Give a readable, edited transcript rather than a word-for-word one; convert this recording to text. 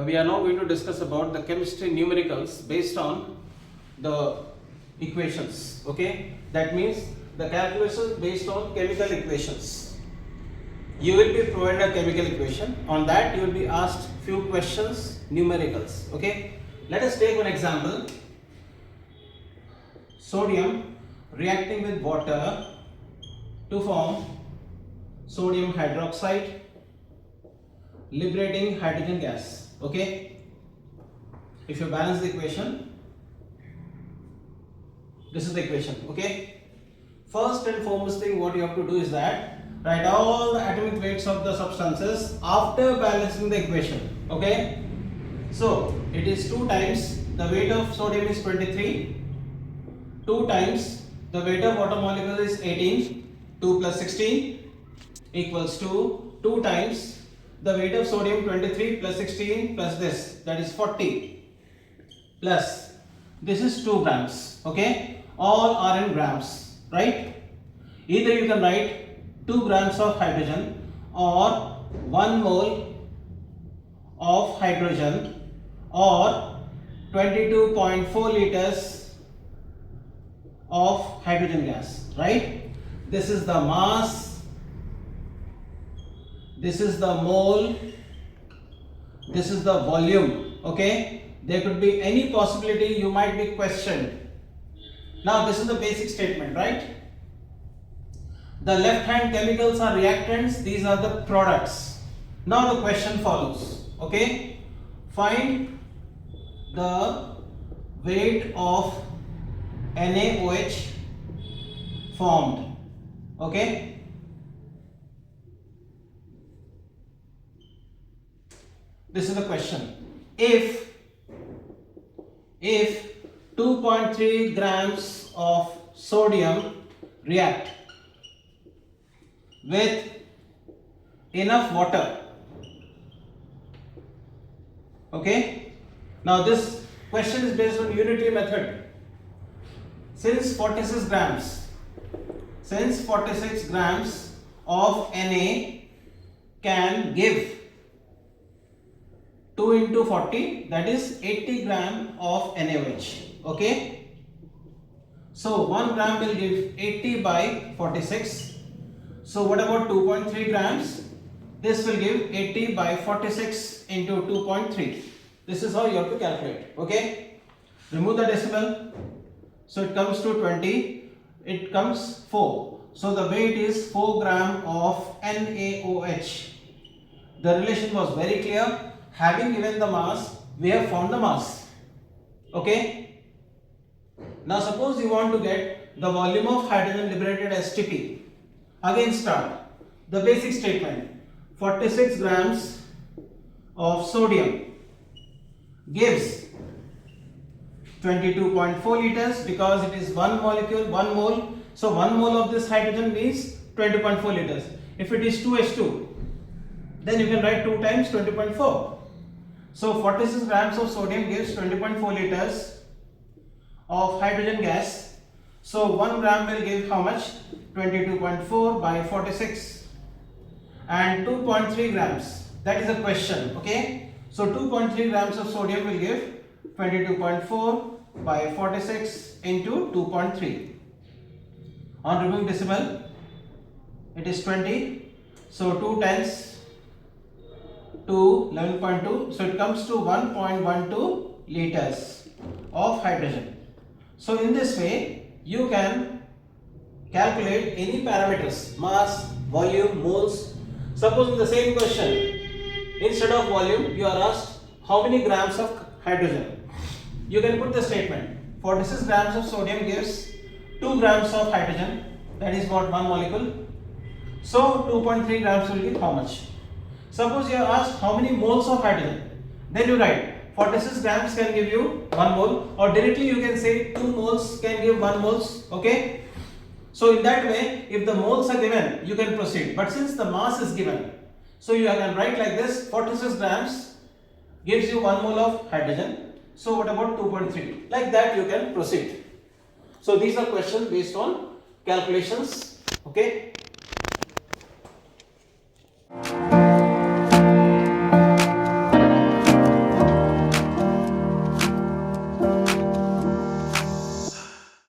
we are now going to discuss about the chemistry numericals based on the equations. Okay, that means the calculations based on chemical equations. You will be provided a chemical equation. On that you will be asked few questions, numericals. Okay, let us take one example. Sodium reacting with water to form sodium hydroxide, liberating hydrogen gas. Okay, if you balance the equation, this is the equation. Okay, first and foremost thing what you have to do is that write all the atomic weights of the substances after balancing the equation. Okay, so it is 2 times the weight of sodium is 23, 2 times the weight of water molecule is 18, 2 plus 16 equals to 2 times the weight of sodium 23 plus 16 plus this, that is 40, plus this is 2 grams. Okay, all are in grams, right? Either you can write 2 grams of hydrogen or 1 mole of hydrogen or 22.4 liters of hydrogen gas, right? This is the mass, this is the mole, this is the volume. Okay, there could be any possibility you might be questioned. Now this is the basic statement, right? The left hand chemicals are reactants, these are the products. Now the question follows. Okay, find the weight of NaOH formed. Okay, this is the question. If 2.3 grams of sodium react with enough water. Okay, now this question is based on unitary method. Since 46 grams of Na can give 2 into 40, that is 80 gram of NaOH. Okay, so 1 gram will give 80 by 46. So what about 2.3 grams? This will give 80 by 46 into 2.3. This is how you have to calculate. Okay, remove the decimal, so it comes to 20, it comes 4. So the weight is 4 gram of NaOH. The relation was very clear. Having given the mass, we have found the mass. Okay, now suppose you want to get the volume of hydrogen liberated as Tp. Again start the basic statement. 46 grams of sodium gives 22.4 liters because it is 1 molecule, 1 mole. So 1 mole of this hydrogen means 20.4 liters. If it is 2H2, then you can write 2 times 20.4. So 46 grams of sodium gives 20.4 liters of hydrogen gas. So 1 gram will give how much? 22.4 by 46 and 2.3 grams. That is a question. Okay, so 2.3 grams of sodium will give 22.4 by 46 into 2.3. On removing decimal, it is 20. So 2 tens to 11.2, so it comes to 1.12 liters of hydrogen. So in this way you can calculate any parameters, mass, volume, moles. Suppose in the same question, instead of volume you are asked how many grams of hydrogen. You can put the statement 46 grams of sodium gives 2 grams of hydrogen, that is what 1 molecule. So 2.3 grams will give how much? Suppose you are asked how many moles of hydrogen, then you write 46 grams can give you 1 mole, or directly you can say 2 moles can give 1 moles. Okay, so in that way if the moles are given you can proceed, but since the mass is given, so you can write like this: 46 grams gives you 1 mole of hydrogen. So what about 2.3? Like that you can proceed. So these are questions based on calculations. Okay.